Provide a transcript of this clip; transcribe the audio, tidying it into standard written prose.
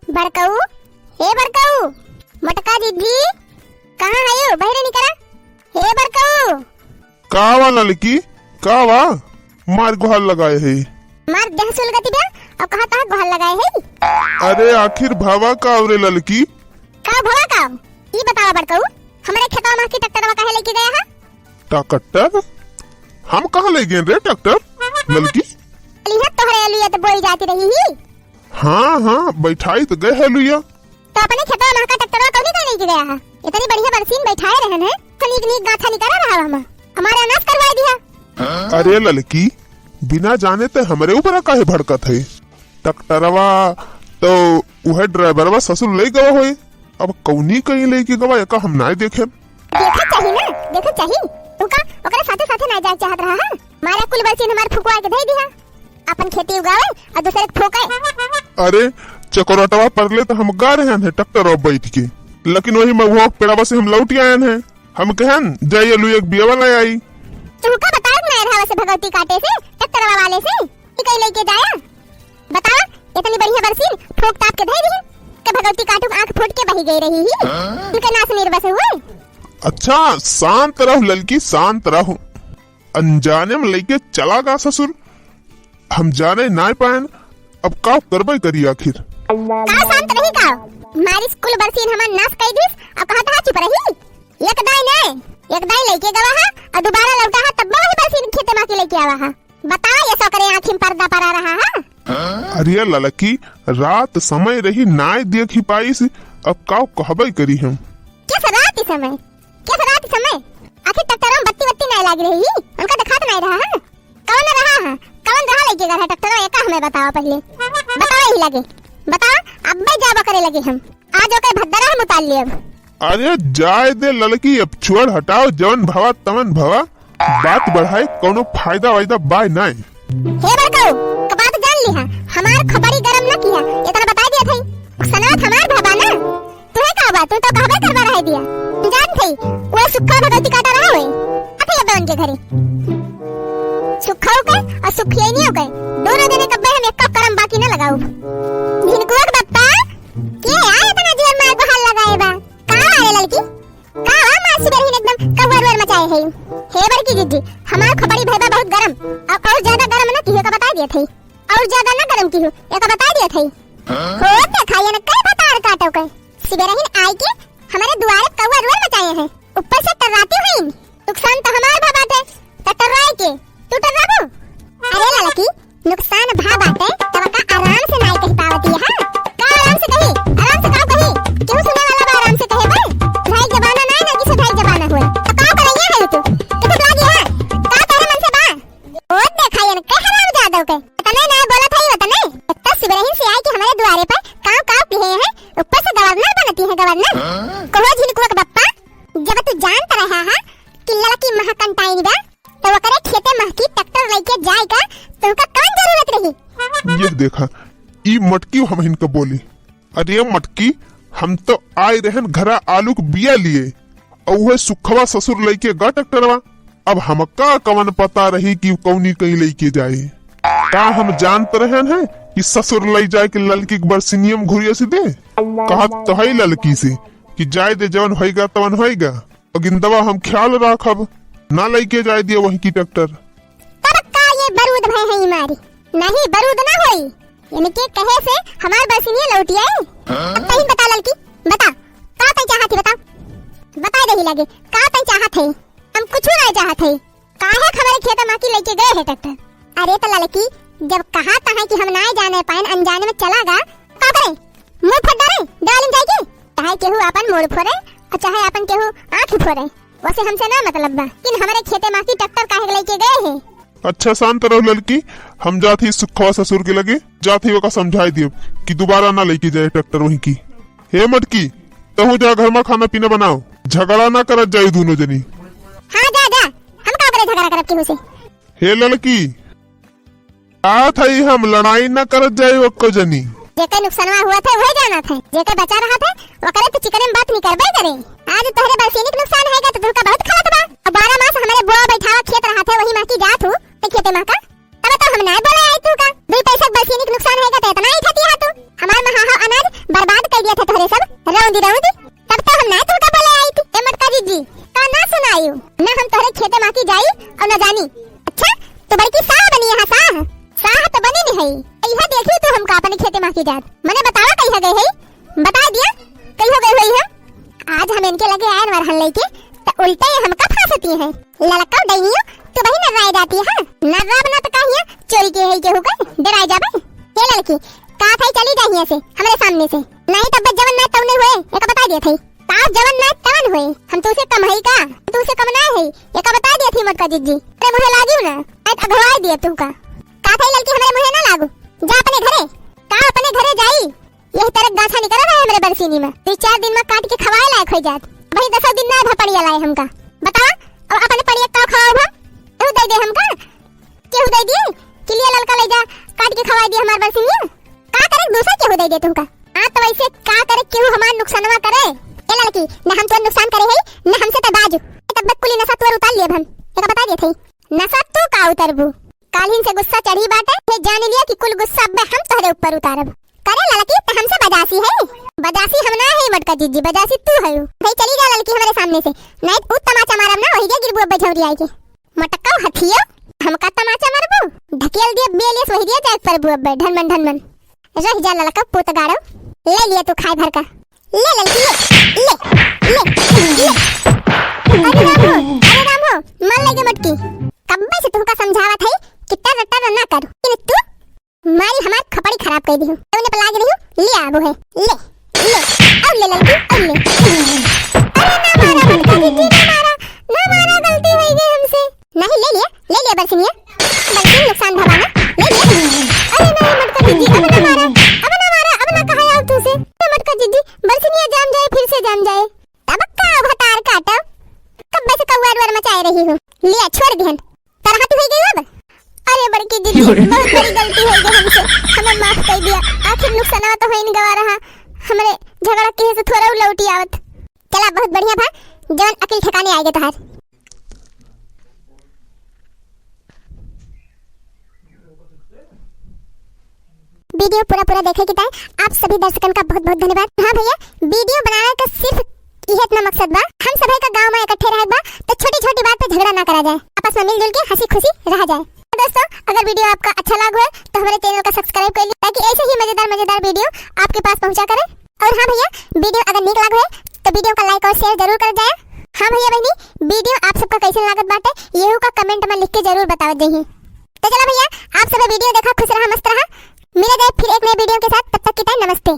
बड़काऊ, हे बड़काऊ, मटका दीदी कहाँ आयो? बहरे निकला। हे बड़काऊ, कावा लड़की कावा मार गुहार लगाए है। मार देह सुलगती बा और कहाँ कहाँ गुहार लगाए है। अरे आखिर भावा का औरे लड़की का भवा का ये बतावा बड़काऊ, हमारे खेतवा में की ट्रैक्टरवा काहे लेके गया है? ट्रैक्टर हम कहाँ ले गए रे ट्रैक्टर लड़की? लिहा तोहरे अलुया तो बोई जाती रही ही। हाँ बैठाई तो गए है लुया। तो अपने खेतवा में का ट्रैक्टरवा कौन का लेके गया है? इतनी बढ़िया बरसीन बैठाए रहन है तो नीक गाथा निकाला रहा हम हमारे अनाज करवा दिया। अरे लड़की बिना जाने ते हमारे ऊपर काहे भड़कत है? ट्रैक्टरवा तो वह ड्राइवरवा ससुर ले गवा होए, अब कौनी कहीं लेके गवा या हम ना देखे। देखा चाहिए ना, देखा चाहिए उका ओकरे साथे साथे ना जा चाहत रहा है। मारा कुल बरसीन हमार फुकवा के दे दिया, अपन खेती उगावे और दूसरे को ठोके। अरे चकोरटवा परले तो हम गा रहे हैं ट्रैक्टर और बैठ के, लेकिन वही में वो पेड़ावा से हम लौट आए हैं। हम कहन जाइए लू एक बिया वाला आई तू का बता ना रहा से भगवती काटे से ट्रैक्टर वाले से कहीं लेके जाया। बता इतनी बढ़िया बरसीन ठोक ताप के दे दी के भगवती काटू आंख फूट के बही गई रही ही उनके नास निर्बस हुए। अच्छा शांत रहो लड़की शांत रहो। अनजाने में लेके चला गा ससुर, हम जाने ना पाए अब का करबे करी आखिर। का शांत नहीं का मारी स्कूल बरसीन हमन नास कई दिस अब कहा था चुप रही। एक दाई लेके गवा है और दोबारा लौटा है तब वही बरसीन खेते में के लेके आवा है। बता ये सो करे आंखिन पर्दा परा रहा है। अरे लड़की रात समय रही नाय देखी पाई से अब का कहबे करी हम। क्या रात समय आखिर ट्रैक्टर में बत्ती नहीं लग रही उनका दिखात नहीं रहा है। कौन रहा लेके गया ट्रैक्टर ये का हमें बताओ पहले बताओ ही लगे बताओ अब मैं जावा करे लगे हम आज ओके भद्दरा हम उतार लिए। अब अरे जाए दे लड़की अब छोड़ हटाओ जवन भवा तमन भवा बात बढ़ाए कोनो फायदा वायदा बाय नहीं। हे बड़काऊ का बात जान ली है हमार खबरी गरम न किया ये तो बता दिया थई सनात हमार भवा ना तू है का बात तू तो कहबे करवा रह दिया तू जान थई वो सुखा भगवती काटा रहा होए अथे अब उनके घरे सुखाओ के और सुखिए नहीं हो गए दोनों जने कब्बे हम एक करम बाकी न लगाऊ। जिनको बप्पा के आए इतना जीवन में बहाल लगाए बा का आए लड़की का मासी बहन एकदम कवर मचाए है। हे बड़की दीदी हमार खबरी भैया बहुत गरम और ज्यादा गरम न की हो का बता दिया थई और ज्यादा न गरम की हो ये का बता दिया थई हो ते खाया न कई बतार काटो के सिबरहीन आई के हमारे दुआरे कवर मचाए हैं ऊपर से टर्राती हुई नुकसान तो हमार भा बात है टर्राए के तू टर्राबो। अरे लड़की नुकसान भा बात है तब का आराम से नहीं कह पावती है का आराम से कही क्यों सुने वाला बा आराम से कहे बे भाई जमाना नहीं ना किसे भाई जमाना हुए तो का करैया है तू किसे लागी है का तेरे मन से बा ओ देखायन के हराम जादव के तने ना बोला था ये तने इतना सिबरहीन से आई कि हमारे द्वारे पर काव पिए हैं ऊपर से गवर्नर बनती है गवर्नर कहो जिनको बप्पा जब तू जानता रहा है कि लड़की महाकंटाई बा तो वो करे खेते महकी ट्रैक्टर लेके जाएगा तो उनका कौन जरूरत रही। ये देखा ई मटकी हम इनका बोली अरे मटकी हम तो आए रहन घरा आलू के बिया लिए और वह सुखवा ससुर लेके गा ट्रैक्टरवा अब हमका कवन पता रही कि कौनी कहीं लेके जाए का हम जानते रहन है कि ससुर ले जाए कि लड़की के बरसिनियम घुरिया से दे कहा तो है लड़की से कि जाए दे जवन होएगा तवन होएगा और गिंदवा हम ख्याल रखब ना लेके जाए दिया वही की ट्रैक्टर। तब का ये बरूद भय है मारी नहीं बरूद ना होई इनके कहे से हमार बरसिनिया लौटी आई। अब कहीं बता लड़की बता का तई चाहत है बता दे ही लगे का तई चाहत है हम कुछ नहीं चाहत है काहे हमारे खेत में की लेके गए है ट्रैक्टर। अरे तो लड़की जब कहा था है कि हम ना जाने पाए अनजाने में चला गा का करे मुंह फट डरे डालिन जाएगी चाहे केहू अपन मोड़ फोड़े और चाहे अपन केहू आंख फोड़े वैसे हमसे ना मतलब बा कि हमारे खेते में की ट्रैक्टर काहे लेके गए हैं। अच्छा शांत रहो लड़की हम जाती सुखवा ससुर के लगे जाती वो का समझाई दियो कि दोबारा ना लेके जाए ट्रैक्टर वहीं की। हे मटकी तहु जा घर में खाना पीना बनाओ झगड़ा ना करत जाए दोनों जनी। हाँ जा हम का करे झगड़ा करब केहू से। हे लड़की आ थई हम लड़ाई ना करत जाए ओको जनी जेके नुकसानवा हुआ था वही जाना था जेके बचा रहा था वो करे तो चिकन में बात नहीं करबे करे। आज तोहरे बरसीनी के नुकसान हैगा तो तुमका बहुत खलत बा और 12 मास हमारे बुआ बैठावा खेत रहा था वही मां की जात हूं ते खेते मां का तब तो हम ना बोले आई तू का 2 पैसा बरसीनी के नुकसान हैगा तो इतना ही खाती है तू हमार में हां अनाज रहूंगी तब तो हम ना तुमका बोले आई थी ए मटका जी का ना सुनाई ना हम तोहरे खेते माकी जाई और न जानी। अच्छा तो बड़की साह बनी यहाँ साह तो बनी नहीं है यह देखी तो हमका अपने खेते माकी जात मने बतावा कहीं गए है बता दिया कहीं हो गई हुई है। आज हम इनके लगे आए वरहन लेके तो उल्टे हमका फांसती है लड़का डैनियो तो वही नर्राई जाती है नर्रा बना तो कहिए चोरी के है केहू का डराई जाबे ये लड़की का थाई चली जाहिए से हमरे सामने से नहीं तब जवन ना तवने हुए एक बता दिया थई ताप जवन ना तवन हुए हम तुसे कम है का तुसे कम ना है एक बता दिया थी मटका जी अरे मुहे लागियो ना आज अगवाई दिया तू का थाई लड़की हमरे मुहे ना लागू जा अपने घरे का अपने घरे जाई यही तरह गाछा निकल रहा है हमरे बरसीनी में 3-4 दिन में काट के खवाए लायक हो जात भाई 10 दिन ना भपड़िया लाए हमका बता और अपने पड़िया का खवाओ हम तू दे दे हमका केहू दे दिए किलिया ललका ले जा काट के खवा दिए हमार बरसीनी का करे दूसरा केहू दे दे तुमका हां तो वैसे का करे केहू हमार नुकसानवा करे ए लड़की ना हम तो नुकसान करे है ना हमसे तो बाजू तब कुली नशा तोर उतार लिए हम एक बता दिए थे नशा तू का उतरबू कालीन से गुस्सा चढ़ी बाटे फिर जान लिया कि कुल गुस्सा अब हम तोहरे ऊपर उतारब करे लड़की तो हमसे बजासी है बजासी हम ना है मटका जी बजासी तू है भाई चली जा लड़की हमारे सामने से नहीं तू तमाचा मारब ना वही के गिरबू अब झौरी आई के मटका हथियो हमका तमाचा मारबू ढकेल दिए बेलिस वही दिए जाक परबू अब धनमन रह जा लड़का पुत गाड़ो ले लिए तू खाए भर का ले लड़की ले अरे राम हो मन लगे मटकी कब्बे से तुमका समझावत है कितना रट्टा ना कर तू मारी हमार खपड़ी खराब कर दी हूं तूने पे लाग रही हूं ले आबो है ले अब ले लड़की अब ले अरे ना मारा मटका जी ना मारा गलती हो गई हमसे नहीं ले लिया बरसिनिया बल्कि नुकसान भवाना ले लिया अरे नहीं मटका जी अब ना मारा अब ना कहा आओ तू से मटका जी बरसिनिया जान जाए फिर से जान जाए तब का भतार काटा कब से कौवार वर मचाए रही हूं लिया छोड़ दिहन तरह तू हो गई अब अरे बड़की दीदी बहुत बड़ी गलती हो गई हमसे हमें माफ कर दिया आखिर नुकसान तो हो ही नहीं गवा रहा हमरे झगड़ा के से थोड़ा लौटी आवत चला बहुत बढ़िया था जवन अकल ठिकाने आएगा तहार वीडियो पूरा देखे की आप सभी दर्शकों का बहुत बहुत धन्यवाद। हाँ भैया वीडियो बनाने का सिर्फ यह इतना मकसद बा हम सभी का गांव में इकट्ठे रहे बा तो छोटी छोटी बात पे झगड़ा ना करा जाए आपस में मिलजुल के हंसी खुशी रह जाए। दोस्तों अगर वीडियो आपका अच्छा लगा है तो हमारे चैनल का सब्सक्राइब कर लीजिए ताकि ऐसे ही मजेदार वीडियो आपके पास पहुंचा करें। और हाँ भैया वीडियो अगर निक लगा है तो वीडियो का लाइक और शेयर जरूर कर जाए। हाँ भैया बहनी वीडियो आप सबका कैसे लागत बाटे येहू का कमेंट में लिख के जरूर बताओ जाइए। तो चलो भैया आप सब वीडियो देखा खुश रहा मस्त रहा मिले जाए फिर एक नए वीडियो के साथ तब तक के टाइम नमस्ते।